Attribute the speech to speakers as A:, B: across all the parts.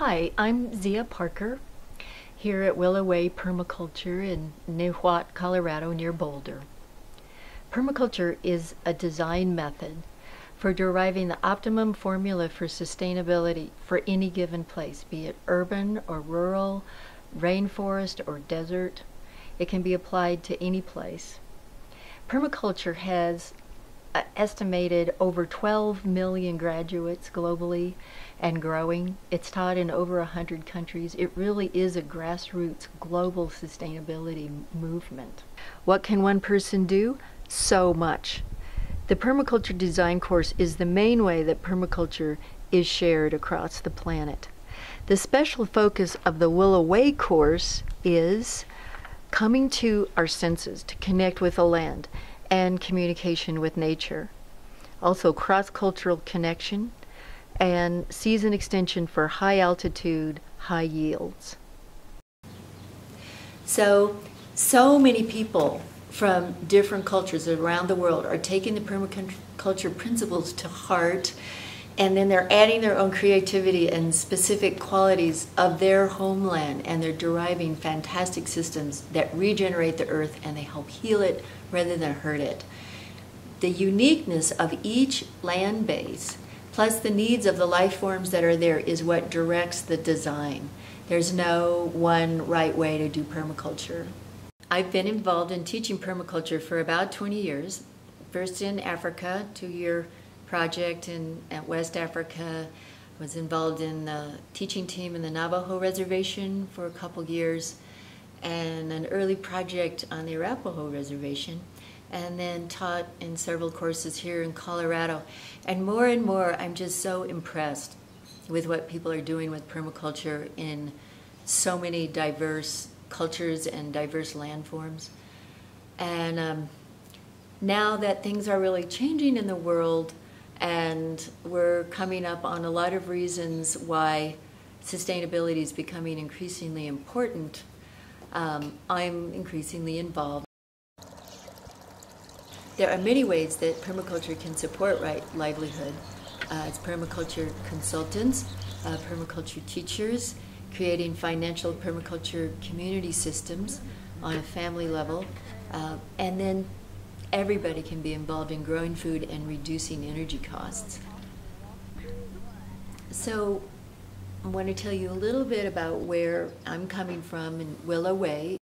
A: Hi, I'm Zia Parker here at Willow Permaculture in Niwot, Colorado near Boulder. Permaculture is a design method for deriving the optimum formula for sustainability for any given place, be it urban or rural, rainforest or desert. It can be applied to any place. Permaculture has estimated over 12 million graduates globally and growing. It's taught in over 100 countries. It really is a grassroots global sustainability movement. What can one person do? So much. The permaculture design course is the main way that permaculture is shared across the planet. The special focus of the Willow Way course is coming to our senses to connect with the land and communication with nature. Also cross-cultural connection and season extension for high altitude, high yields. So many people from different cultures around the world are taking the permaculture principles to heart, and then they're adding their own creativity and specific qualities of their homeland, and they're deriving fantastic systems that regenerate the earth and they help heal it rather than hurt it. The uniqueness of each land base, plus the needs of the life forms that are there, is what directs the design. There's no one right way to do permaculture. I've been involved in teaching permaculture for about 20 years. First in Africa, 2-year project at West Africa. Was involved in the teaching team in the Navajo reservation for a couple years, and an early project on the Arapaho reservation, and then taught in several courses here in Colorado. And more I'm just so impressed with what people are doing with permaculture in so many diverse cultures and diverse landforms. And now that things are really changing in the world, and we're coming up on a lot of reasons why sustainability is becoming increasingly important, I'm increasingly involved. There are many ways that permaculture can support livelihood. It's permaculture consultants, permaculture teachers, creating financial permaculture community systems on a family level, and then everybody can be involved in growing food and reducing energy costs. So I want to tell you a little bit about where I'm coming from in Willow Way.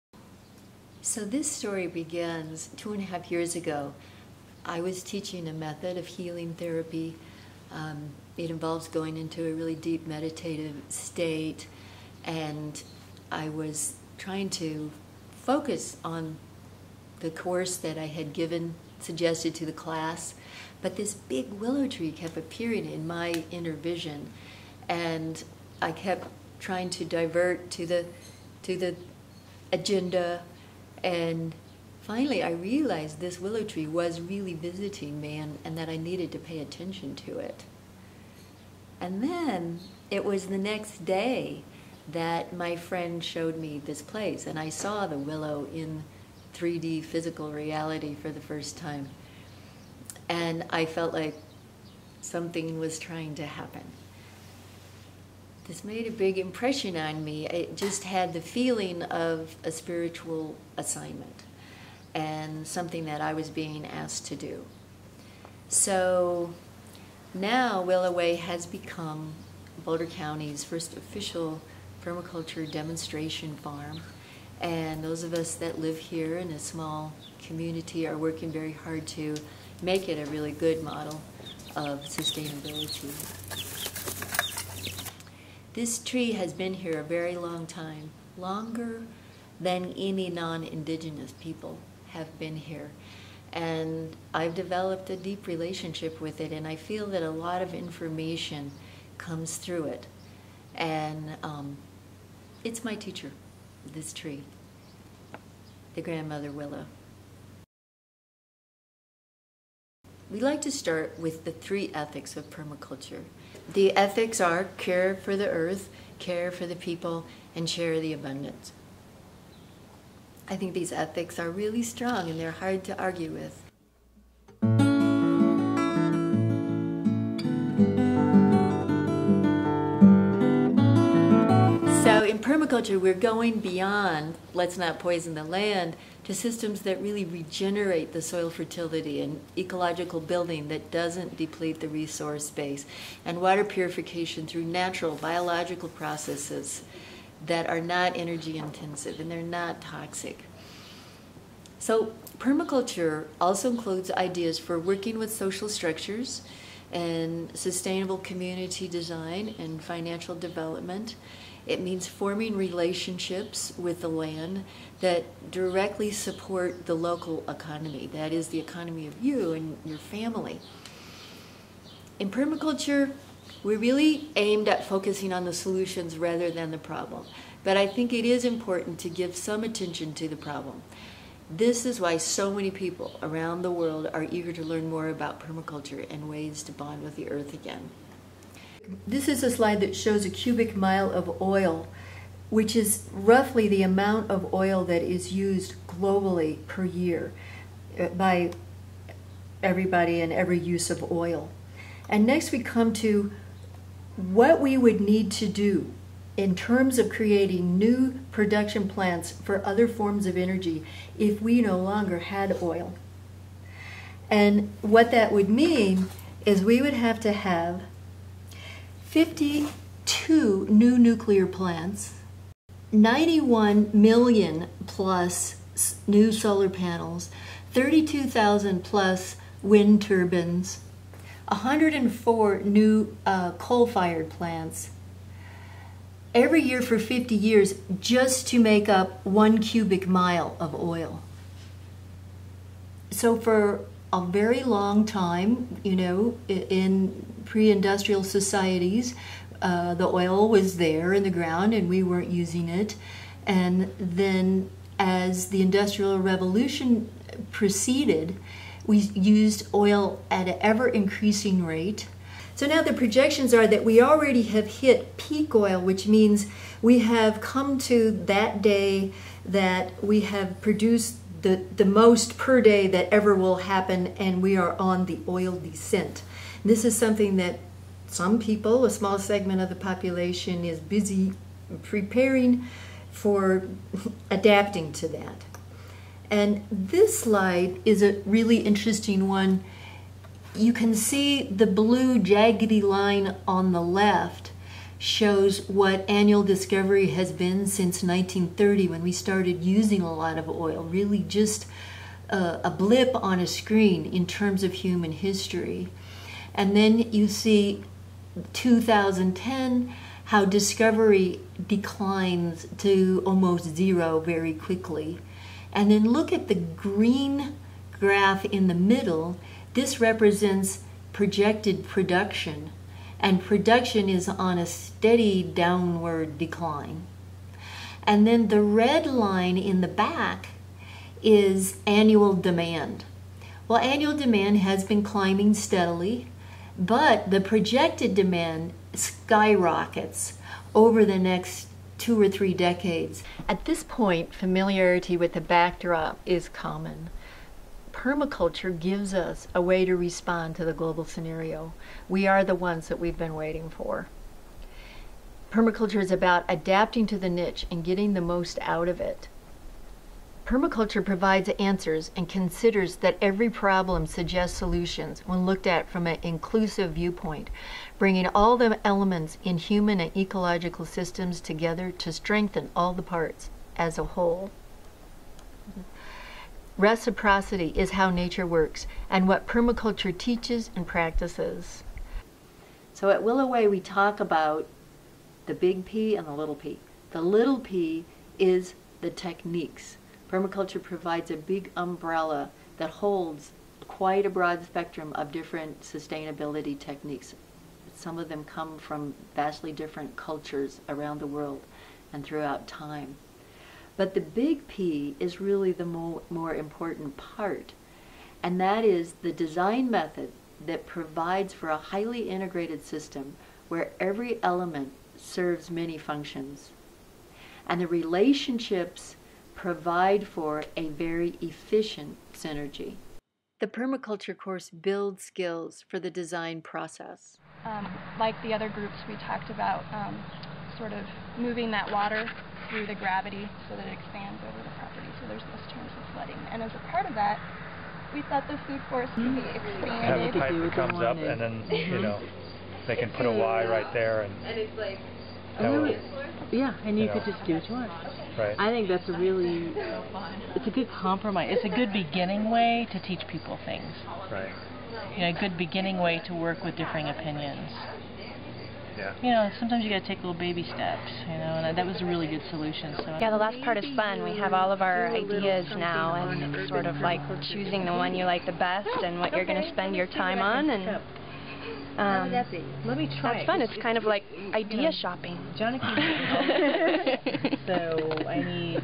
A: So this story begins 2.5 years ago. I was teaching a method of healing therapy. It involves going into a really deep meditative state, and I was trying to focus on the course that I had suggested to the class, but this big willow tree kept appearing in my inner vision, and I kept trying to divert to the agenda, and finally I realized this willow tree was really visiting me, and that I needed to pay attention to it. And then it was the next day that my friend showed me this place, and I saw the willow in 3D physical reality for the first time. And I felt like something was trying to happen. This made a big impression on me. It just had the feeling of a spiritual assignment and something that I was being asked to do. So now Willow Way has become Boulder County's first official permaculture demonstration farm. And those of us that live here in a small community are working very hard to make it a really good model of sustainability. This tree has been here a very long time, longer than any non-indigenous people have been here. And I've developed a deep relationship with it, and I feel that a lot of information comes through it. And it's my teacher, this tree, the grandmother willow. We like to start with the 3 ethics of permaculture. The ethics are care for the earth, care for the people, and share the abundance. I think these ethics are really strong and they're hard to argue with. permaculture, we're going beyond, let's not poison the land, to systems that really regenerate the soil fertility and ecological building that doesn't deplete the resource base, and water purification through natural biological processes that are not energy intensive and they're not toxic. So permaculture also includes ideas for working with social structures and sustainable community design and financial development. It means forming relationships with the land that directly support the local economy, that is the economy of you and your family. In permaculture, we really aimed at focusing on the solutions rather than the problem. But I think it is important to give some attention to the problem. This is why so many people around the world are eager to learn more about permaculture and ways to bond with the earth again. This is a slide that shows a cubic mile of oil, which is roughly the amount of oil that is used globally per year by everybody and every use of oil. And next we come to what we would need to do in terms of creating new production plants for other forms of energy if we no longer had oil. And what that would mean is we would have to have 52 new nuclear plants, 91 million plus new solar panels, 32,000 plus wind turbines, 104 new coal-fired plants, every year for 50 years just to make up 1 cubic mile of oil. So for a very long time, you know, in pre-industrial societies, the oil was there in the ground and we weren't using it. And then as the Industrial Revolution proceeded, we used oil at an ever-increasing rate. So now the projections are that we already have hit peak oil, which means we have come to that day that we have produced the most per day that ever will happen, and we are on the oil descent. This is something that some people, a small segment of the population, is busy preparing for adapting to that. And this slide is a really interesting one. You can see the blue jaggedy line on the left shows what annual discovery has been since 1930 when we started using a lot of oil, really just a blip on a screen in terms of human history. And then you see 2010, how discovery declines to almost zero very quickly. And then look at the green graph in the middle. This represents projected production, and production is on a steady downward decline. And then the red line in the back is annual demand. Well, annual demand has been climbing steadily, but the projected demand skyrockets over the next 2 or 3 decades. At this point, familiarity with the backdrop is common. Permaculture gives us a way to respond to the global scenario. We are the ones that we've been waiting for. Permaculture is about adapting to the niche and getting the most out of it. Permaculture provides answers and considers that every problem suggests solutions when looked at from an inclusive viewpoint, bringing all the elements in human and ecological systems together to strengthen all the parts as a whole. Reciprocity is how nature works and what permaculture teaches and practices. So at Willow Way we talk about the big P and the little p. The little p is the techniques. Permaculture provides a big umbrella that holds quite a broad spectrum of different sustainability techniques. Some of them come from vastly different cultures around the world and throughout time. But the big P is really the more important part, and that is the design method that provides for a highly integrated system where every element serves many functions. And the relationships provide for a very efficient synergy. The permaculture course builds skills for the design process.
B: Like the other groups we talked about, sort of moving that water through the gravity so that it expands over the property, so there's less chance of flooding. And as a part of that, we thought the food forest could be expanded.
C: Have a pipe that comes up, and then you know they can put a Y right there, and
D: it's like,
E: yeah, and you could just do what you want.
C: Right.
E: I think that's a really, it's a good compromise. It's a good beginning way to teach people things.
C: Right.
E: You know, a good beginning way to work with differing opinions.
C: Yeah.
E: You know, sometimes you got to take little baby steps, you know, and that was a really good solution. So
B: yeah, the last part is fun. We have all of our ideas now, and it's sort of like choosing the one you like the best and what you're going to spend your time on. And
E: let me try.
B: That's fun. It's kind of like idea shopping.
E: Johnny can so I need.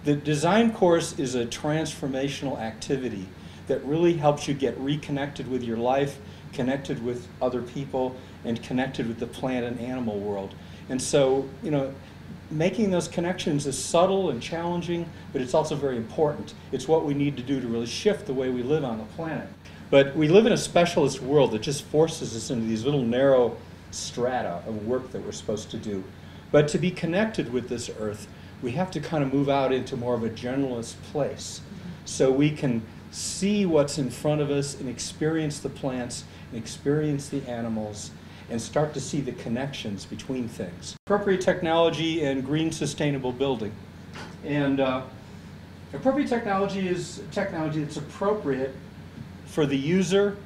F: The design course is a transformational activity that really helps you get reconnected with your life, connected with other people, and connected with the plant and animal world. And so, you know, making those connections is subtle and challenging, but it's also very important. It's what we need to do to really shift the way we live on the planet. But we live in a specialist world that just forces us into these little narrow strata of work that we're supposed to do. But to be connected with this earth, we have to kind of move out into more of a generalist place so we can see what's in front of us and experience the plants and experience the animals and start to see the connections between things. Appropriate technology and green sustainable building. And appropriate technology is technology that's appropriate for the user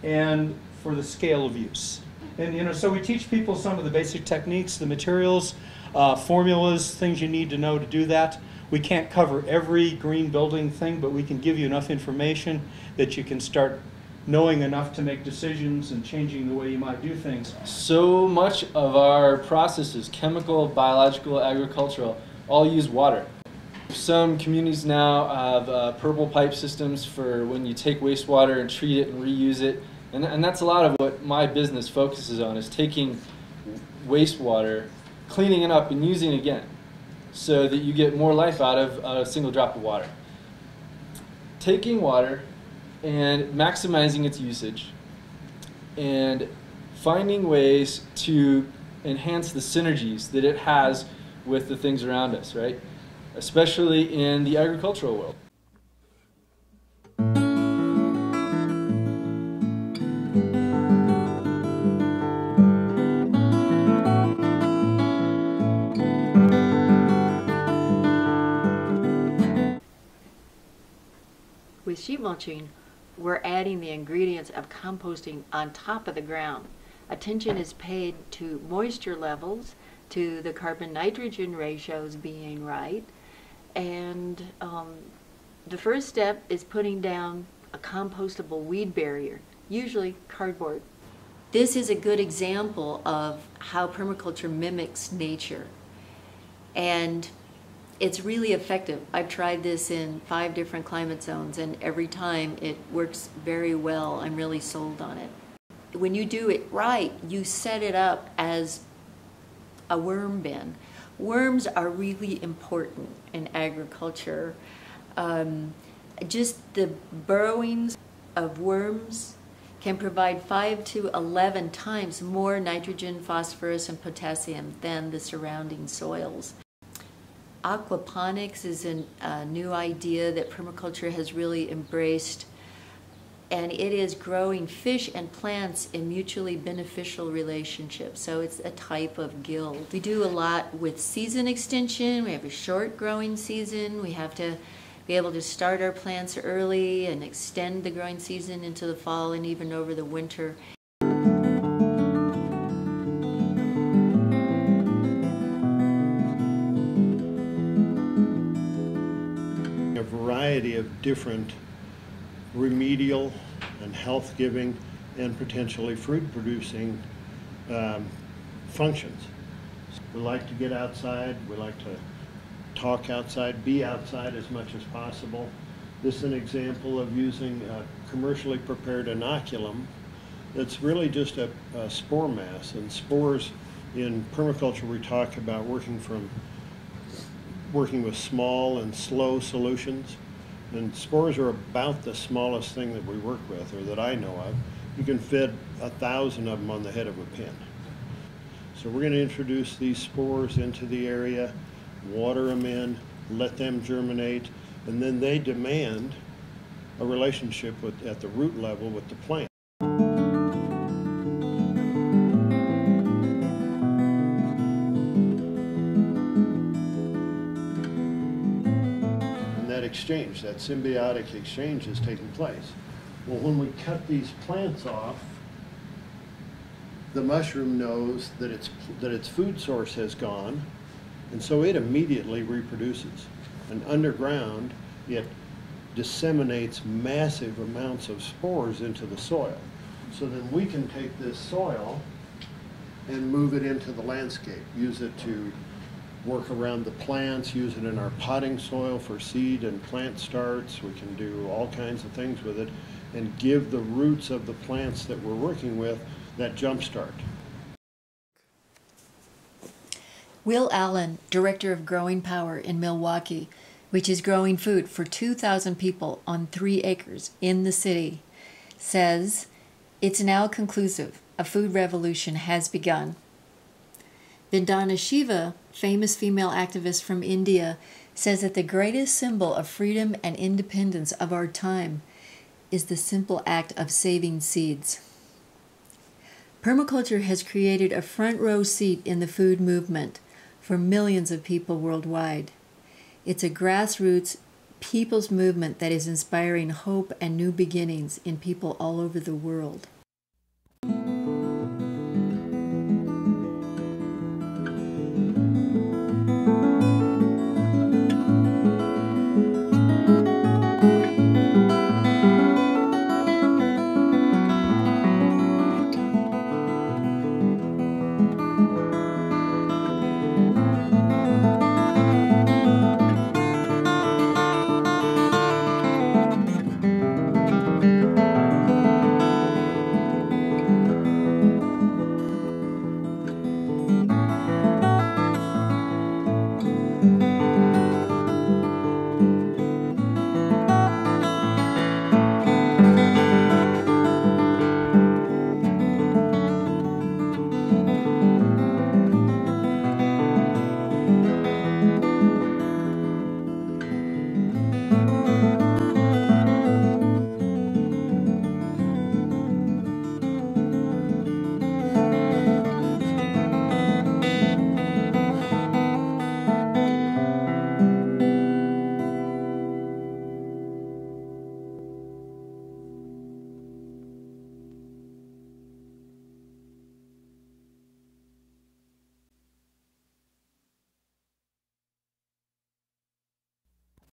F: and for the scale of use. And you know, so we teach people some of the basic techniques, the materials, formulas, things you need to know to do that. We can't cover every green building thing, but we can give you enough information that you can start knowing enough to make decisions and changing the way you might do things.
G: So much of our processes, chemical, biological, agricultural, all use water. Some communities now have purple pipe systems for when you take wastewater and treat it and reuse it. And that's a lot of what my business focuses on, is taking wastewater, cleaning it up, and using it again so that you get more life out of a single drop of water. Taking water and maximizing its usage and finding ways to enhance the synergies that it has with the things around us, right? Especially in the agricultural world.
A: With sheet mulching, we're adding the ingredients of composting on top of the ground. Attention is paid to moisture levels, to the carbon-nitrogen ratios being right, and the first step is putting down a compostable weed barrier, usually cardboard. This is a good example of how permaculture mimics nature, and it's really effective. I've tried this in 5 different climate zones, and every time it works very well. I'm really sold on it. When you do it right, you set it up as a worm bin. Worms are really important in agriculture. Just the burrowings of worms can provide 5 to 11 times more nitrogen, phosphorus, and potassium than the surrounding soils. Aquaponics is a new idea that permaculture has really embraced, and it is growing fish and plants in mutually beneficial relationships. So it's a type of guild. We do a lot with season extension. We have a short growing season. We have to be able to start our plants early and extend the growing season into the fall and even over the winter.
H: A variety of different remedial and health-giving and potentially fruit-producing functions. We like to get outside, we like to talk outside, be outside as much as possible. This is an example of using a commercially prepared inoculum that's really just a spore mass. And spores, in permaculture, we talk about working with small and slow solutions. And spores are about the smallest thing that we work with, or that I know of. You can fit 1,000 of them on the head of a pin. So we're going to introduce these spores into the area, water them in, let them germinate, and then they demand a relationship at the root level with the plant. Exchange, that symbiotic exchange is taking place. Well, when we cut these plants off, the mushroom knows that its food source has gone, and so it immediately reproduces. And underground, it disseminates massive amounts of spores into the soil. So then we can take this soil and move it into the landscape, use it to work around the plants, use it in our potting soil for seed and plant starts. We can do all kinds of things with it and give the roots of the plants that we're working with that jump start.
A: Will Allen, Director of Growing Power in Milwaukee, which is growing food for 2,000 people on 3 acres in the city, says, "It's now conclusive. A food revolution has begun." Vandana Shiva, famous female activist from India, says that the greatest symbol of freedom and independence of our time is the simple act of saving seeds. Permaculture has created a front row seat in the food movement for millions of people worldwide. It's a grassroots, people's movement that is inspiring hope and new beginnings in people all over the world.